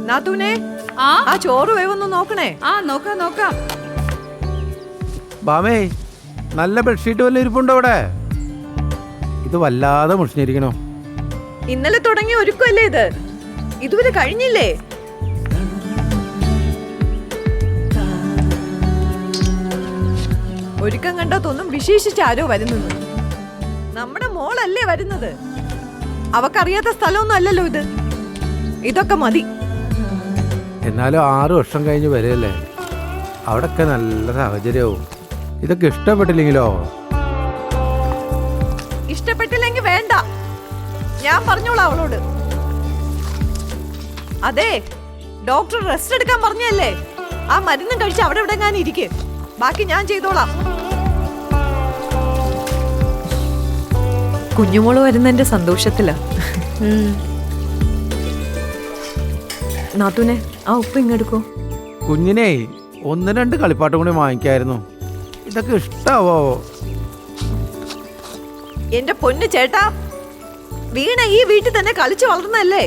നാത്തൂനെ ആ ആ ചോറ് വേവൊന്ന് നോക്കണേ. നോക്കാം. ബാമേ, നല്ല ബെഡ്ഷീറ്റ് വല്ല ഇരിപ്പുണ്ടോ അവിടെ? ഇത് വല്ലാതെ മുഷിഞ്ഞിരിക്കണോ. ഇന്നലെ തുടങ്ങിയ ഒരുക്കല്ലേ ഇത്, ഇതുവരെ കഴിഞ്ഞില്ലേ? ഒരുക്കം കണ്ടാ തോന്നും വിശേഷിച്ച് ആരോ വരുന്നത്. നമ്മുടെ മോളല്ലേ വരുന്നത്. അവക്കറിയാത്ത സ്ഥലമൊന്നും അല്ലല്ലോ ഇത്. ഇതൊക്കെ മതി. എന്നാലും 6 വർഷം കഴിഞ്ഞ് വരെയല്ലേ, അവിടൊക്കെ നല്ല സാഹചര്യവും. ഇതൊക്കെ ഇഷ്ടപ്പെട്ടില്ലെങ്കിലോ? ഇഷ്ടപ്പെട്ടില്ലെങ്കിൽ വേണ്ട, ഞാൻ പറഞ്ഞോളാം അവളോട്. അതെ, ഡോക്ടർ റെസ്റ്റ് എടുക്കാൻ പറഞ്ഞല്ലേ, ആ മരുന്നും കഴിച്ച് അവിടെ ഇവിടെ ഞാൻ ഇരിക്കെ, ബാക്കി ഞാൻ ചെയ്തോളാം. കുഞ്ഞുമോള് വരുന്നതിന്റെ സന്തോഷത്തിലാ. നാത്തൂനെ, ആ ഉപ്പ് ഇങ്ങെടുക്കോ. കുഞ്ഞിനെ 1-2 കളിപ്പാട്ടും കൂടി വാങ്ങിക്കായിരുന്നു. ഇതൊക്കെ ഇഷ്ടാവോ? എന്റെ പൊന്നു ചേട്ടാ, വീണ ഈ വീട്ടിൽ തന്നെ കളിച്ചു വളർന്നല്ലേ,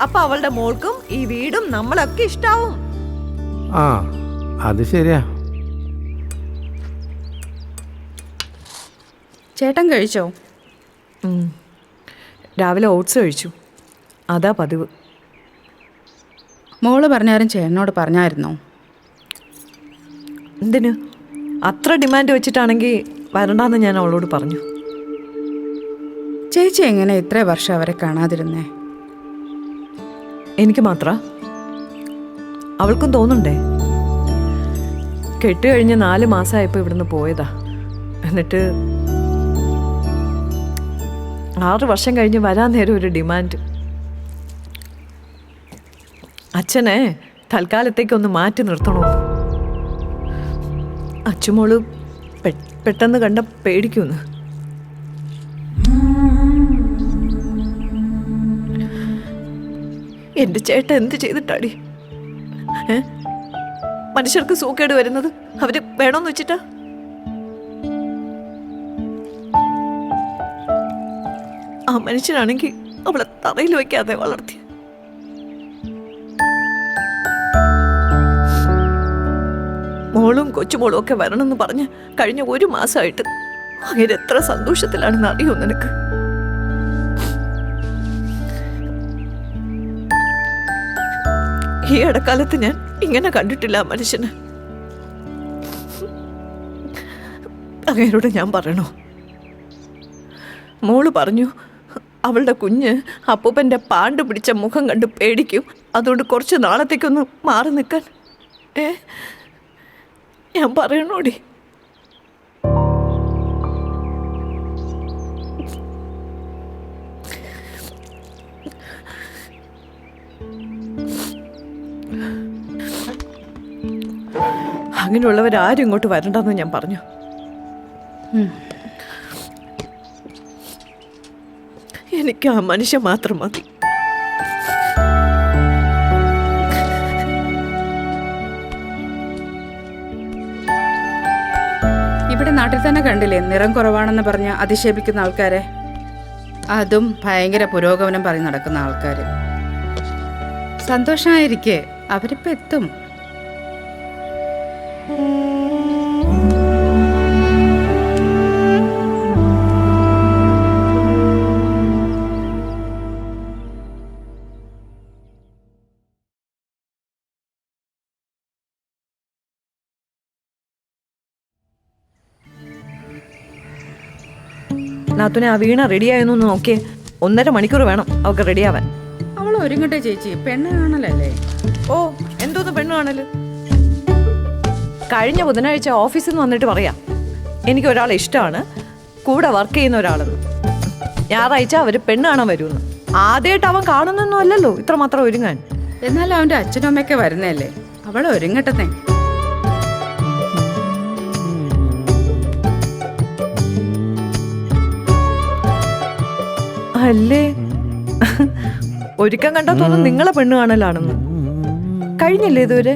അപ്പൊ അവളുടെ മോൾക്കും ഈ വീടും നമ്മളൊക്കെ ഇഷ്ടാവും. ആ, അത് ശരിയാ. ചേട്ടൻ കഴിച്ചോ? രാവിലെ ഓട്സ് കഴിച്ചു, അതാ പതിവ്. മോള് പറഞ്ഞാലും ചേട്ടനോട് പറഞ്ഞായിരുന്നോ? എന്തിന് അത്ര ഡിമാൻഡ് വെച്ചിട്ടാണെങ്കിൽ വരണ്ടാന്ന് ഞാൻ അവളോട് പറഞ്ഞു. ചേച്ചി എങ്ങനെ ഇത്ര വർഷം അവരെ കാണാതിരുന്നേ? എനിക്ക് മാത്ര, അവൾക്കും തോന്നണ്ടേ? കെട്ട് കഴിഞ്ഞ് 4 മാസമായപ്പോൾ ഇവിടുന്ന് പോയതാ. എന്നിട്ട് 6 വർഷം കഴിഞ്ഞ് വരാൻ നേരം ഒരു ഡിമാൻഡ്. അച്ഛനെ തൽക്കാലത്തേക്കൊന്ന് മാറ്റി നിർത്തണോ? അച്ചുമോള് പെട്ടെന്ന് കണ്ട പേടിക്കുന്ന്. എന്റെ ചേട്ടൻ എന്ത് ചെയ്തിട്ടാടി മനുഷ്യർക്ക് സൂക്കേട് വരുന്നത്? അവര് വേണോന്ന് വെച്ചിട്ടാ? ആ മനുഷ്യനാണെങ്കിൽ അവളെ തറയിൽ വയ്ക്കാതെ വളർത്തി. മോളും കൊച്ചുമോളും ഒക്കെ വരണമെന്ന് പറഞ്ഞ് കഴിഞ്ഞ 1 മാസമായിട്ട് അങ്ങനെ എത്ര സന്തോഷത്തിലാണെന്ന് അറിയോ നിനക്ക്? ഈ ഇടക്കാലത്ത് ഞാൻ ഇങ്ങനെ കണ്ടിട്ടില്ല ആ മനുഷ്യന്. അങ്ങനോട് ഞാൻ പറയണോ? മോള് പറഞ്ഞു അവളുടെ കുഞ്ഞ് അപ്പൂപ്പൻ്റെ പാണ്ട് പിടിച്ച മുഖം കണ്ട് പേടിക്കും, അതുകൊണ്ട് കുറച്ച് നാളത്തേക്കൊന്ന് മാറി നിൽക്കാൻ. ഞാൻ പറയണോടി? അങ്ങനെയുള്ളവരാരും ഇങ്ങോട്ട് വരണ്ടെന്ന് ഞാൻ പറഞ്ഞു. എനിക്ക് ആ മനുഷ്യൻ മാത്രം മതി. ഇവിടെ നാട്ടിൽ തന്നെ കണ്ടില്ലേ നിറം കുറവാണെന്ന് പറഞ്ഞ് അധിക്ഷേപിക്കുന്ന ആൾക്കാരെ? അതും ഭയങ്കര പുരോഗമനം പറഞ്ഞ് നടക്കുന്ന ആൾക്കാർ. സന്തോഷമായിരിക്കേ, അവരിപ്പോൾ എത്തും. നാത്തുനെ, ആ വീണ റെഡിയായെന്നൊന്ന് നോക്കിയേ. 1.5 മണിക്കൂർ വേണം അവൾക്ക് റെഡിയാവാൻ. അവൾ ഒരുങ്ങട്ടെ ചേച്ചി, പെണ്ണ് കാണലല്ലേ? ഓ, എന്തോന്ന് പെണ്ണ് കാണല്? കഴിഞ്ഞ ബുധനാഴ്ച ഓഫീസിൽ നിന്ന് വന്നിട്ട് പറയാം എനിക്ക് ഒരാളെ ഇഷ്ടമാണ്, കൂടെ വർക്ക് ചെയ്യുന്ന ഒരാളെന്ന്. ഞായറാഴ്ച അവർ പെണ്ണ് കാണാൻ വരുമെന്ന്. ആദ്യമായിട്ട് അവൻ കാണുന്നൊന്നും അല്ലല്ലോ ഇത്രമാത്രം ഒരുങ്ങാൻ. എന്നാലും അവൻ്റെ അച്ഛനും അമ്മയൊക്കെ വരുന്നതല്ലേ, അവൾ ഒരുങ്ങട്ടെ. അല്ലേ? ഒരുക്കം കണ്ടാ തോന്നുന്നു നിങ്ങളെ പെണ്ണ് കാണലാണെന്ന്. കഴിഞ്ഞില്ലേ ഇതുവരെ?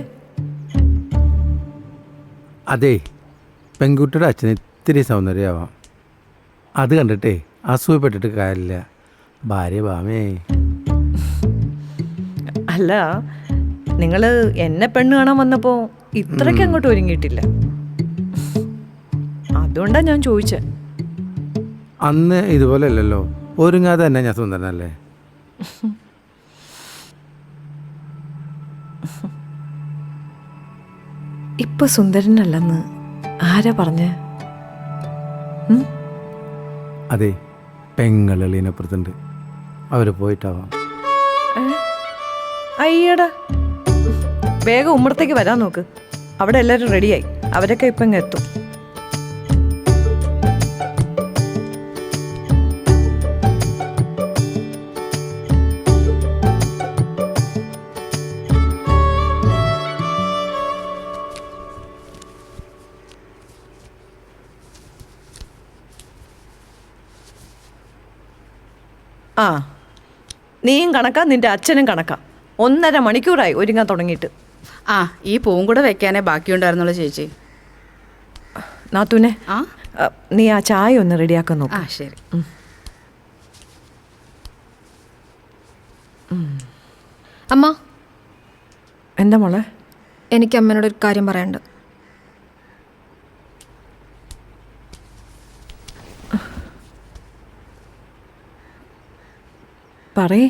അതെ, പെൺകുട്ടിയുടെ അച്ഛന് ഇത്തിരി സൗന്ദര്യമാവാം, അത് കണ്ടിട്ടേ അസൂയപ്പെട്ടിട്ട് കാര്യമില്ല. ഭാര്യ ബാമേ. അല്ല, നിങ്ങൾ എന്നെ പെണ്ണ് കാണാൻ വന്നപ്പോൾ ഇത്രയ്ക്ക് അങ്ങോട്ട് ഒരുങ്ങിയിട്ടില്ല. അതുകൊണ്ടാണ് ഞാൻ ചോദിച്ചത്. അന്ന് ഇതുപോലെ അല്ലല്ലോ, ഒരുങ്ങാതെ തന്നെ ഞാൻ സുന്ദരനല്ലേ. ഇപ്പൊ സുന്ദരനല്ലെന്ന് ആരാ പറഞ്ഞ? അതെ, പെങ്ങളീനപ്പുറത്തുണ്ട്, അവര് പോയിട്ടാവാം. അയ്യടാ, വേഗം ഉമ്മറത്തേക്ക് വരാൻ നോക്ക്. അവിടെ എല്ലാവരും റെഡിയായി. അവരൊക്കെ ഇപ്പം ഇങ്ങ് എത്തും. ആ, നീയും കണക്കാ, നിന്റെ അച്ഛനും കണക്കാ. 1.5 മണിക്കൂറായി ഒരുങ്ങാൻ തുടങ്ങിയിട്ട്. ആ, ഈ പൂവും കൂടെ വെക്കാനേ ബാക്കിയുണ്ടായിരുന്നുള്ളൂ ചേച്ചി. നാത്തൂനെ, ആ നീ ആ ചായ ഒന്ന് റെഡിയാക്കാൻ നോക്ക്. ആ ശരി. അമ്മ, എന്താ മോളെ? എനിക്ക് അമ്മേനോടൊരു കാര്യം പറയാനുണ്ട്. പറയേ.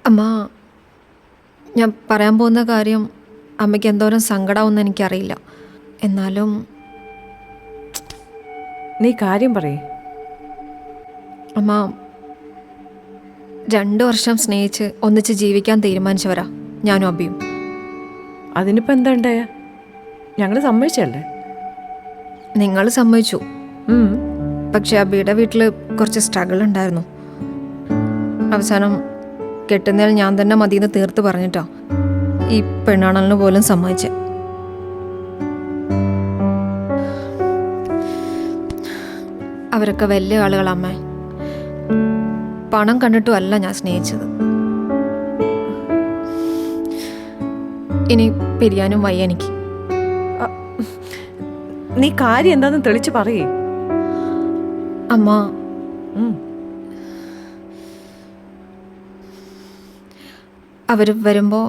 അമ്മ, ഞാൻ പറയാൻ പോകുന്ന കാര്യം അമ്മയ്ക്ക് എന്തോരം സങ്കടമാവുമെന്ന് എനിക്കറിയില്ല. എന്നാലും നീ കാര്യം പറയേ. അമ്മ, 2 വർഷം സ്നേഹിച്ച് ഒന്നിച്ച് ജീവിക്കാൻ തീരുമാനിച്ചവരാ ഞാനും അബിയും. അതിനിപ്പോൾ എന്താ ഉണ്ടായ? ഞങ്ങൾ സമ്മതിച്ചല്ലേ? നിങ്ങൾ സമ്മതിച്ചു, പക്ഷെ അബിയുടെ വീട്ടിൽ കുറച്ച് സ്ട്രഗിൾ ഉണ്ടായിരുന്നു. അവസാനം കെട്ടുന്നതിൽ ഞാൻ തന്നെ മതിയെന്ന് തീർത്ത് പറഞ്ഞിട്ടാ ഈ പെണ്ണാണലിന് പോലും സമ്മതിച്ചേ. അവരൊക്കെ വലിയ ആളുകളമ്മേ. പണം കണ്ടിട്ടും അല്ല ഞാൻ സ്നേഹിച്ചത്. ഇനി പിരിയാനും വയ്യ എനിക്ക്. നീ കാര്യം എന്താന്ന് തെളിച്ച് പറയേ. അമ്മ, അവർ വരുമ്പോ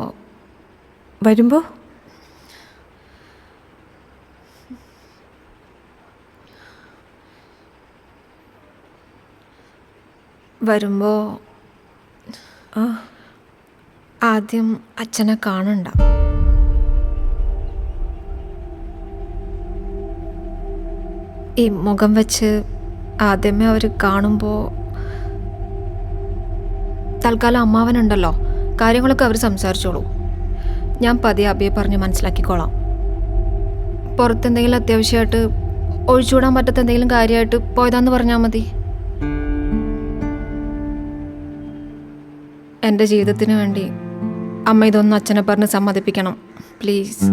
ആദ്യം അച്ഛനെ കാണണ്ട. ഈ മുഖം വെച്ച് ആദ്യമേ അവർ കാണുമ്പോൾ തൽക്കാലം അമ്മാവനുണ്ടല്ലോ, കാര്യങ്ങളൊക്കെ അവർ സംസാരിച്ചോളൂ. ഞാൻ പതിയെ അബിയെ പറഞ്ഞ് മനസ്സിലാക്കിക്കോളാം. പുറത്തെന്തെങ്കിലും അത്യാവശ്യമായിട്ട് ഒഴിച്ചുകൂടാൻ പറ്റാത്ത എന്തെങ്കിലും കാര്യമായിട്ട് പോയതാന്ന് പറഞ്ഞാൽ മതി. എൻ്റെ ജീവിതത്തിന് വേണ്ടി അമ്മ ഇതൊന്നും അച്ഛനെ പറഞ്ഞ് സമ്മതിപ്പിക്കണം പ്ലീസ്.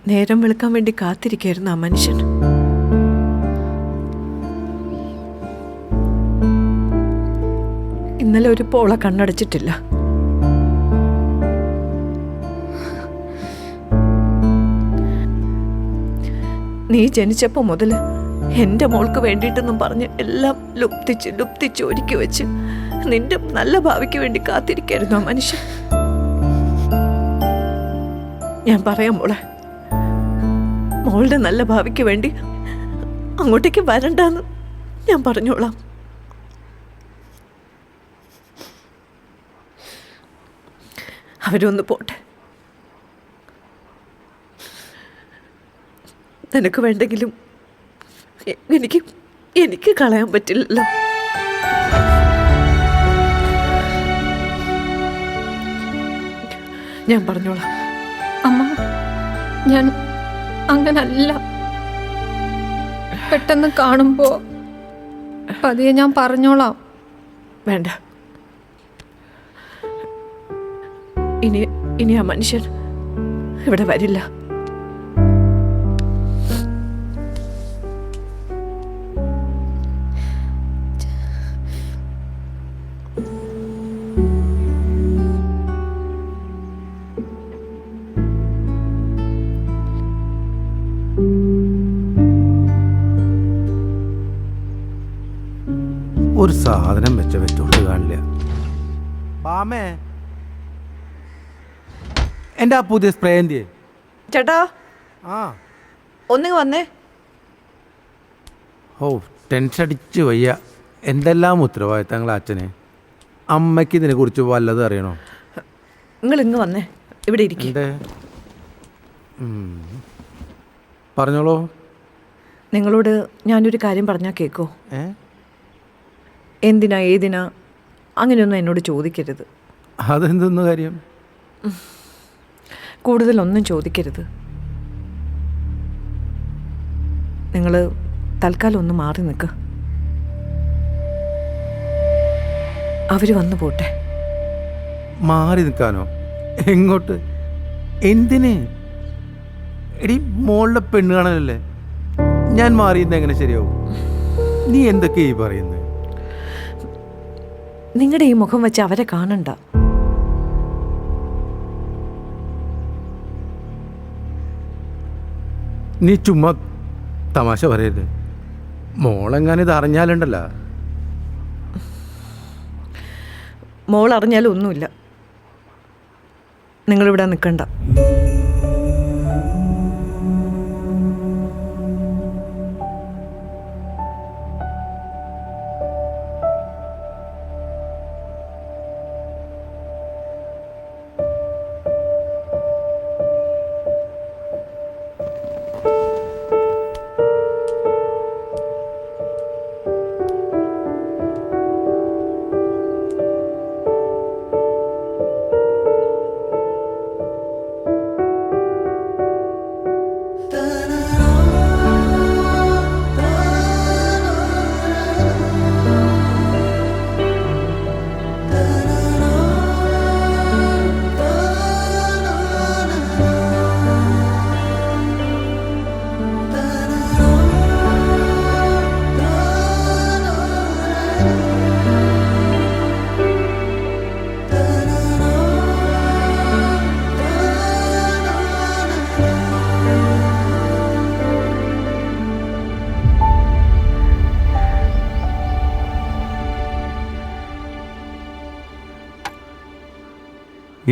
നേരം വെളുക്കാൻ വേണ്ടി കാത്തിരിക്കായിരുന്നു ആ മനുഷ്യൻ. ഇന്നലെ ഒരു പോള കണ്ണടച്ചിട്ടില്ല. നീ ജനിച്ചപ്പോ മുതൽ എൻ്റെ മോൾക്ക് വേണ്ടിയിട്ടെന്നും പറഞ്ഞ് എല്ലാം ലുപ്തിച്ച് ഒരുക്കി വെച്ച് നിന്റെ നല്ല ഭാവിക്ക് വേണ്ടി കാത്തിരിക്കായിരുന്നു ആ മനുഷ്യൻ. ഞാൻ പറയാം മോളെ, മോളുടെ നല്ല ഭാവിക്ക് വേണ്ടി അങ്ങോട്ടേക്ക് വരണ്ടെന്ന് ഞാൻ പറഞ്ഞോളാം. അവരൊന്ന് പോട്ടെ. നിനക്ക് വേണ്ടെങ്കിലും എനിക്ക് കളയാൻ പറ്റില്ലല്ലോ. ഞാൻ പറഞ്ഞോളാം. അമ്മ, ഞാൻ അങ്ങനല്ല. പെട്ടെന്ന് കാണുമ്പോ പതിയെ ഞാൻ പറഞ്ഞോളാം. വേണ്ട. ഇനി ആ മനുഷ്യൻ ഇവിടെ വരില്ല. ഒരു സാധനം വെച്ചോട്ട് കാണില്ല. ബാമേ, എൻ്റെ ആ പുതിയ സ്പ്രേ എന്തിയെ? ചേട്ടാ ആ, ഒന്നിങ്ങ് വന്നേ. ഓ, ടെൻഷൻ അടിച്ച് വയ്യ. എന്തെല്ലാം ഉത്തരവാദിത്തങ്ങൾ അച്ഛന്. അമ്മയ്ക്ക് ഇതിനെക്കുറിച്ച് വല്ലതും അറിയണോ? നിങ്ങൾ ഇങ്ങ് വന്നേ, ഇവിടെ ഇരിക്കും. എൻ്റെ പറഞ്ഞോളൂ. നിങ്ങളോട് ഞാനൊരു കാര്യം പറഞ്ഞാൽ കേൾക്കോ? ഏ, എന്തിനാ ഏതിനാ അങ്ങനെയൊന്നും എന്നോട് ചോദിക്കരുത്. അതെന്തൊന്നു കാര്യം? കൂടുതലൊന്നും ചോദിക്കരുത്. നിങ്ങൾ തൽക്കാലം ഒന്ന് മാറി നിൽക്ക്. അവർ വന്നു പോട്ടെ. മാറി നിൽക്കാനോ? എങ്ങോട്ട്? എന്തിന്? എടി, മോളുടെ പെണ്ണ് കാണാനല്ലേ. ഞാൻ മാറിയെന്ന് എങ്ങനെ ശരിയാവും? നീ എന്തൊക്കെയാ ഈ പറയുന്നത്? നിങ്ങളുടെ ഈ മുഖം വെച്ച് അവരെ കാണണ്ട. നീ ചുമ്മാ തമാശ പറയരുത്. മോളെങ്ങാനും ഇത് അറിഞ്ഞാലുണ്ടല്ലോ. മോൾ അറിഞ്ഞാലും ഒന്നുമില്ല. നിങ്ങളിവിടെ നിൽക്കണ്ട.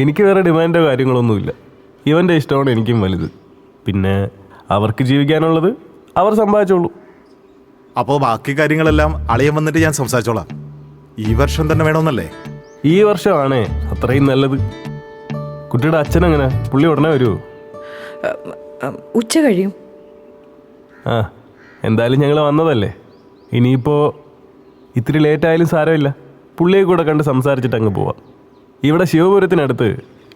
എനിക്ക് വേറെ ഡിമാൻഡോ കാര്യങ്ങളൊന്നുമില്ല. ഇവൻ്റെ ഇഷ്ടമാണ് എനിക്കും വലുത്. പിന്നെ അവർക്ക് ജീവിക്കാനുള്ളത് അവർ സമ്പാദിച്ചോളൂ. അപ്പോൾ ബാക്കി കാര്യങ്ങളെല്ലാം അളിയൻ വന്നിട്ട് ഞാൻ സംസാരിച്ചോളാം. ഈ വർഷം തന്നെ വേണമെന്നല്ലേ? ഈ വർഷമാണേ അത്രയും നല്ലത്. കുട്ടിയുടെ അച്ഛനെങ്ങനെ? പുള്ളി ഉടനെ വരുമോ? ഉച്ച കഴിയും. ആ, എന്തായാലും ഞങ്ങൾ വന്നതല്ലേ. ഇനിയിപ്പോൾ ഇത്തിരി ലേറ്റായാലും സാരമില്ല. പുള്ളിയെ കൂടെ കണ്ട് സംസാരിച്ചിട്ട് അങ്ങ് പോവാം. ഇവിടെ ശിവപുരത്തിനടുത്ത്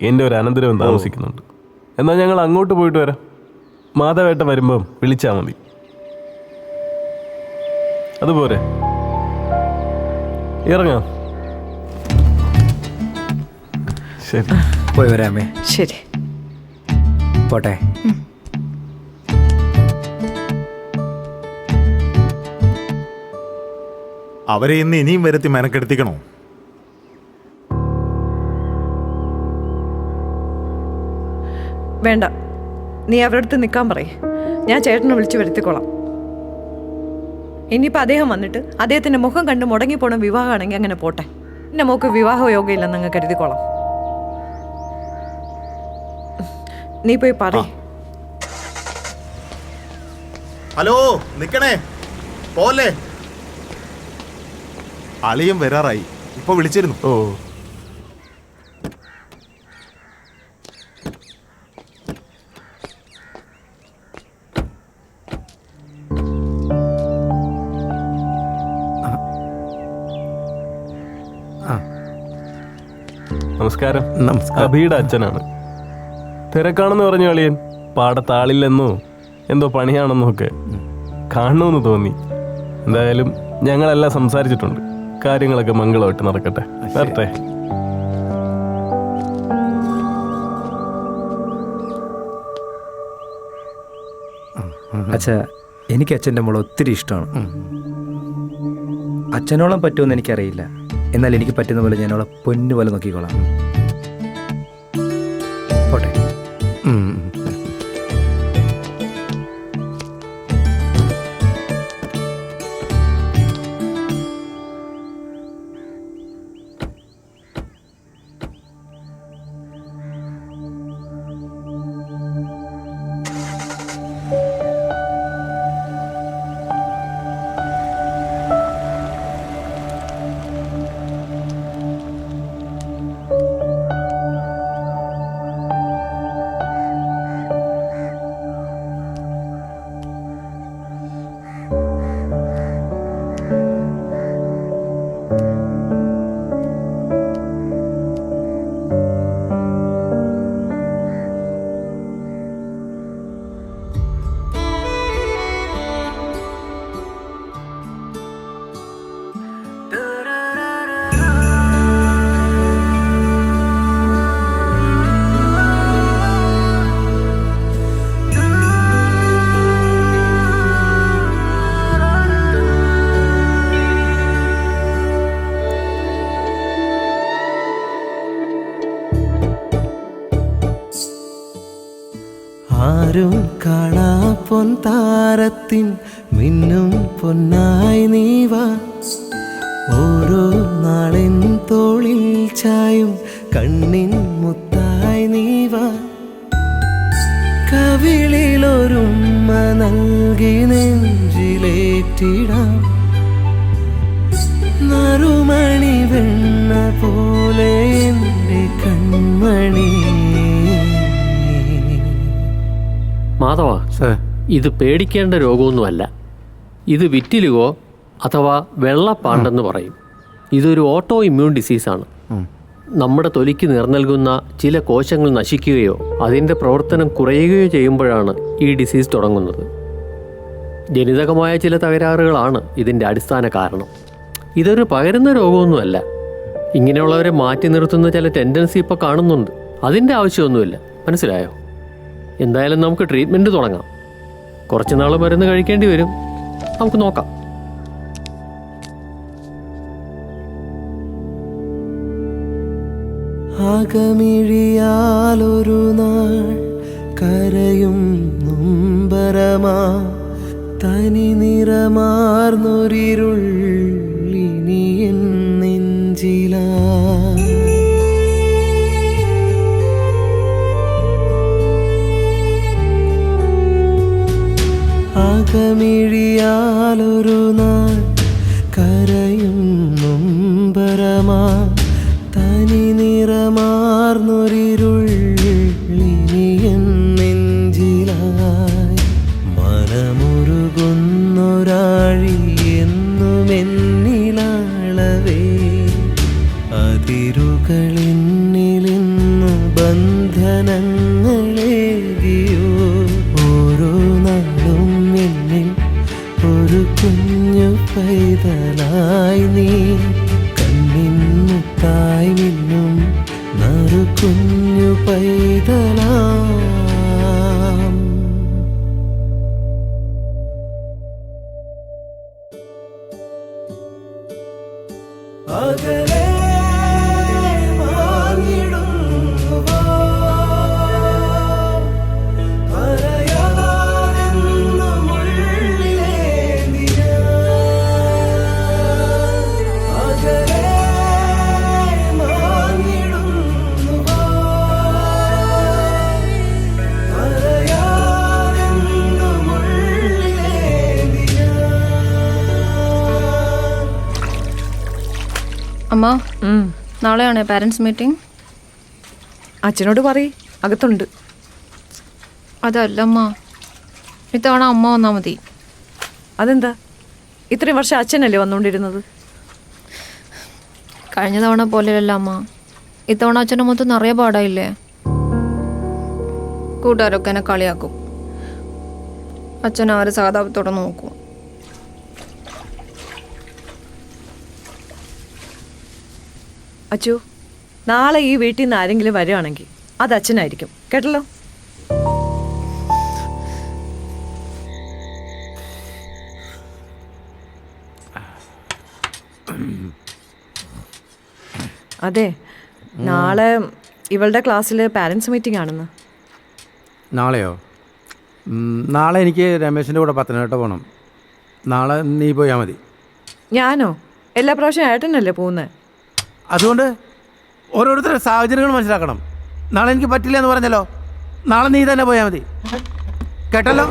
എൻ്റെ ഒരു അനന്തരവൻ താമസിക്കുന്നുണ്ട്. എന്നാൽ ഞങ്ങൾ അങ്ങോട്ട് പോയിട്ട് വരാം. മാധവേട്ടൻ വരുമ്പം വിളിച്ചാൽ മതി. അതുപോരെ? ഇറങ്ങാം. ശരി, പോയി വരാമേ. ശരി, പോട്ടെ. അവരെ ഇന്ന് ഇനിയും വരുത്തി മെനക്കെടുത്തിക്കണോ? വേണ്ട. നീ അവരുടെ അടുത്ത് നിൽക്കാൻ പറയേ. ഞാൻ ചേട്ടനെ വിളിച്ച് വരുത്തിക്കോളാം. ഇനിയിപ്പോൾ അദ്ദേഹം വന്നിട്ട് അദ്ദേഹത്തിൻ്റെ മുഖം കണ്ട് മുടങ്ങിപ്പോണ വിവാഹമാണെങ്കിൽ അങ്ങനെ പോട്ടെ. എൻ്റെ മോക്ക് വിവാഹ യോഗയില്ലെന്ന് അങ്ങ് കരുതിക്കോളാം. നീ പോയി പറയേ. ഹലോ, നിക്കണേ, പോലെ. അളിയൻ വരാറായി. ഇപ്പൊ വിളിച്ചിരുന്നു. ഓ, നമസ്കാരം. നമസ്കാരം. അഭിയുടെ അച്ഛനാണ്. തിരക്കാണെന്ന് പറഞ്ഞു അളിയൻ. പാടത്താളില്ലെന്നോ എന്തോ പണിയാണെന്നോ ഒക്കെ കാണണമെന്ന് തോന്നി. എന്തായാലും ഞങ്ങളെല്ലാം സംസാരിച്ചിട്ടുണ്ട്. കാര്യങ്ങളൊക്കെ മംഗളമായിട്ട് നടക്കട്ടെ. വരട്ടെ. അച്ഛാ എനിക്ക് അച്ഛൻ്റെ മോളെ ഒത്തിരി ഇഷ്ടമാണ്. അച്ഛനോളം പറ്റുമെന്ന് എനിക്കറിയില്ല, എന്നാൽ എനിക്ക് പറ്റുന്ന പോലെ ഞാൻ അവളെ പൊന്നു പോലെ നോക്കിക്കോളാം. പോട്ടെ. ഉം. ആരും കാണാ പൊൻതാരത്തിൻ മിന്നും പൊന്നായി നീവാ, ഓരോ നാളിൻ തോളിൽ ചായും കണ്ണിൻ മുത്തായി നീവാ, കവിളിലൊരുമ്മ നൽകി നെഞ്ചിലേറ്റിടാം, നറുമണി വെണ്ണ പോലെ എൻ്റെ കൺമണി. മാധവ, സാർ ഇത് പേടിക്കേണ്ട രോഗമൊന്നുമല്ല. ഇത് വിറ്റിലുകോ അഥവാ വെള്ളപ്പാണ്ടെന്ന് പറയും. ഇതൊരു ഓട്ടോ ഇമ്മ്യൂൺ ഡിസീസാണ്. നമ്മുടെ തൊലിക്ക് നിറ നൽകുന്ന ചില കോശങ്ങൾ നശിക്കുകയോ അതിൻ്റെ പ്രവർത്തനം കുറയുകയോ ചെയ്യുമ്പോഴാണ് ഈ ഡിസീസ് തുടങ്ങുന്നത്. ജനിതകമായ ചില തകരാറുകളാണ് ഇതിൻ്റെ അടിസ്ഥാന കാരണം. ഇതൊരു പകരുന്ന രോഗമൊന്നുമല്ല. ഇങ്ങനെയുള്ളവരെ മാറ്റി നിർത്തുന്ന ചില ടെൻഡൻസി ഇപ്പോൾ കാണുന്നുണ്ട്. അതിൻ്റെ ആവശ്യമൊന്നുമില്ല, മനസ്സിലായോ? എന്തായാലും നമുക്ക് ട്രീറ്റ്മെൻറ്റ് തുടങ്ങാം. കുറച്ച് നാൾ മരുന്ന് കഴിക്കേണ്ടി വരും. നമുക്ക് നോക്കാം. അകമിഴിയാലൊരു നാൾ കരയും നൊമ്പരമാ, തനി നിറമാർന്നൊരിരുൾ ഇനിയൻ നെഞ്ചിലാ. അകമിഴിയാലൊരു നാൾ കരയും നൊമ്പരമാ, തനി നിറമാർന്നൊരിരുൾ ഇനിയൻ നെഞ്ചിലായി, മനമുരുകുന്നൊരാഴി എന്നുമെന്നിലാളവേ, അതിരുകളിന്നിലിന്നു ബന്ധനങ്ങളേകിയോ, ഓരോ നാളും എന്നിൽ ഒരു കുഞ്ഞു പൈതലായി നീ, കണ്ണിൻ മുത്തായി നിന്നും നറു കുഞ്ഞു പൈതലാം. അകലെ മാങ്ങിടുന്നുവോ പറയാനെന്നും ഉള്ളിലേന്തിയ, അകലെ മാങ്ങിടുന്നുവോ പറയാനെന്നും ഉള്ളിലേന്തിയ. അമ്മ, നാളെയാണ് പാരൻസ് മീറ്റിംഗ്. അച്ഛനോട് പറയ്, അകത്തുണ്ട്. അതല്ല അമ്മ, ഇത്തവണ അമ്മ വന്നാൽ മതി. അതെന്താ? ഇത്രയും വർഷം അച്ഛനല്ലേ വന്നുകൊണ്ടിരുന്നത്? കഴിഞ്ഞ തവണ പോലെയല്ല അമ്മ, ഇത്തവണ അച്ഛൻ്റെ മൊത്തം നിറയെ പാടായില്ലേ. കൂട്ടുകാരൊക്കെ എന്നെ കളിയാക്കും. അച്ഛൻ ആര് സഹതാപത്തോടെ നോക്കും. അച്ചു, നാളെ ഈ വീട്ടിൽ നിന്ന് ആരെങ്കിലും വരുവാണെങ്കിൽ അത് അച്ഛനായിരിക്കും, കേട്ടല്ലോ? അതെ, നാളെ ഇവളുടെ ക്ലാസ്സിൽ പാരൻസ് മീറ്റിംഗ് ആണെന്ന്. നാളെയോ? നാളെ എനിക്ക് രമേശിൻ്റെ കൂടെ പത്തനംതിട്ട പോകണം. നാളെ നീ പോയാൽ മതി. ഞാനോ? എല്ലാ പ്രാവശ്യം ഏട്ടനല്ലേ പോകുന്നത്? അതുകൊണ്ട് ഓരോരുത്തരുടെ സാഹചര്യങ്ങൾ മനസ്സിലാക്കണം. നാളെ എനിക്ക് പറ്റില്ല എന്ന് പറഞ്ഞല്ലോ, നാളെ നീ തന്നെ പോയാൽ മതി. കേട്ടല്ലോ?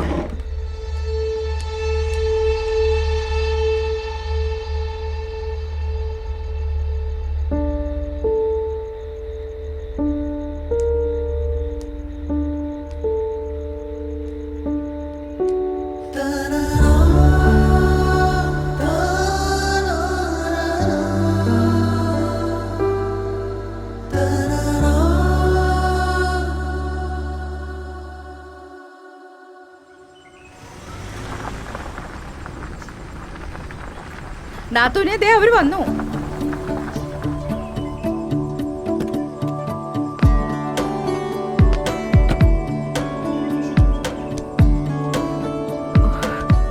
നാത്തൂനെ ദേ അവര് വന്നു.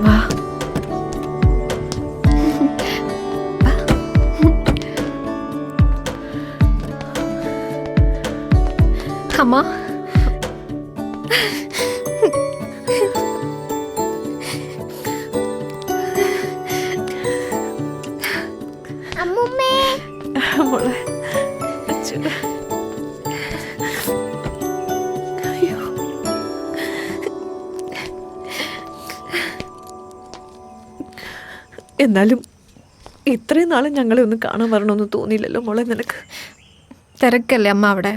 വാ. അമ്മ, മോളെ, അച്ഛനെ. അയ്യോ. എന്നാലും ഇത്രയും നാളും ഞങ്ങളെ ഒന്ന് കാണാൻ വരണമെന്ന് തോന്നിയില്ലല്ലോ മോളെ നിനക്ക്? തിരക്കല്ലേ അമ്മ അവിടെ?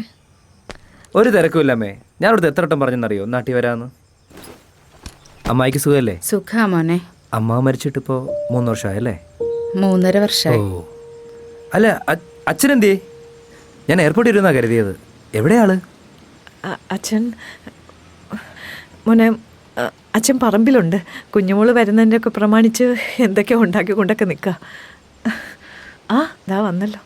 ഒരു തിരക്കുമില്ലമ്മേ. ഞാൻ ഇവിടുത്തെ എത്ര വട്ടം പറഞ്ഞെന്നറിയോ നാട്ടിൽ വരാമെന്ന്? അമ്മായിക്ക് സുഖമല്ലേ? സുഖാ മോനെ. അമ്മ മരിച്ചിട്ടിപ്പോൾ 3 വർഷമായല്ലേ? 3.5 വർഷമായി. ഓ, അല്ല അച്ഛനെന്തേ? ഞാൻ എയർപോർട്ടിൽ ഇരുന്നാ കരുതിയത്. എവിടെയാള്? അച്ഛൻ മോനെ, അച്ഛൻ പറമ്പിലുണ്ട്. കുഞ്ഞുമോള് വരുന്നതിൻ്റെ ഒക്കെ പ്രമാണിച്ച് എന്തൊക്കെയോ ഉണ്ടാക്കി കൊണ്ടൊക്കെ നിൽക്കുക. ആ ദാ വന്നല്ലോ.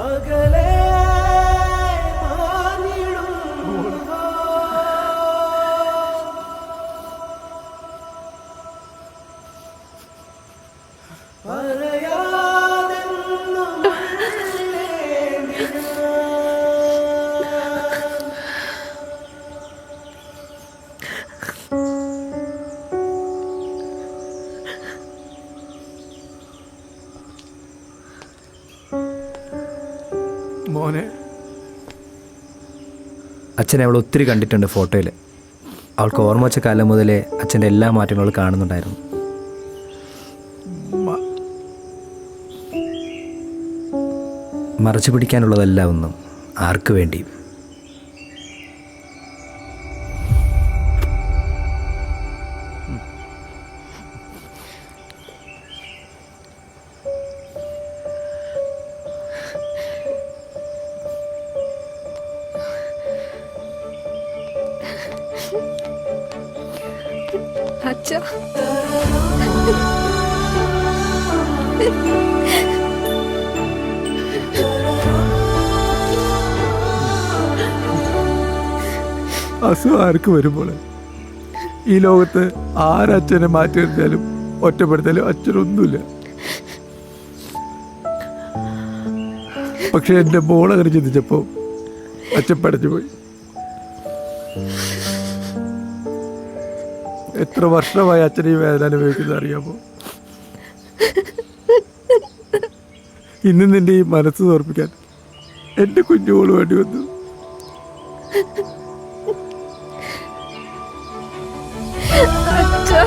അകലെ മാനിടുന്നു പറയാതെന്നും മോനെ, അച്ഛനെ അവൾ ഒത്തിരി കണ്ടിട്ടുണ്ട് ഫോട്ടോയിൽ. അവൾക്ക് ഓർമ്മ വെച്ച കാലം മുതലേ അച്ഛൻ്റെ എല്ലാ മാറ്റങ്ങളും കാണുന്നുണ്ടായിരുന്നു. മറച്ചു പിടിക്കാനുള്ളതല്ല ഒന്നും ആർക്ക് വേണ്ടിയും. അച്ഛാ, അസുഖം ആർക്ക് വരുമ്പോൾ ഈ ലോകത്ത് ആരച്ഛനെ മാറ്റി നിർത്തിയാലും ഒറ്റപ്പെടുത്തിയാലും അച്ഛനൊന്നുമില്ല. പക്ഷെ എൻ്റെ മോളങ്ങനെ ചിന്തിച്ചപ്പോൾ അച്ഛൻ പടഞ്ഞു പോയി. എത്ര വർഷമായി അച്ഛൻ ഈ വേദന അനുഭവിക്കുന്നത് അറിയാമോ? ഇന്ന് നിന്റെ ഈ മനസ്സ് തോർപ്പിക്കാൻ എൻ്റെ കുഞ്ഞുമോള് വേണ്ടി വന്നു. അച്ഛാ.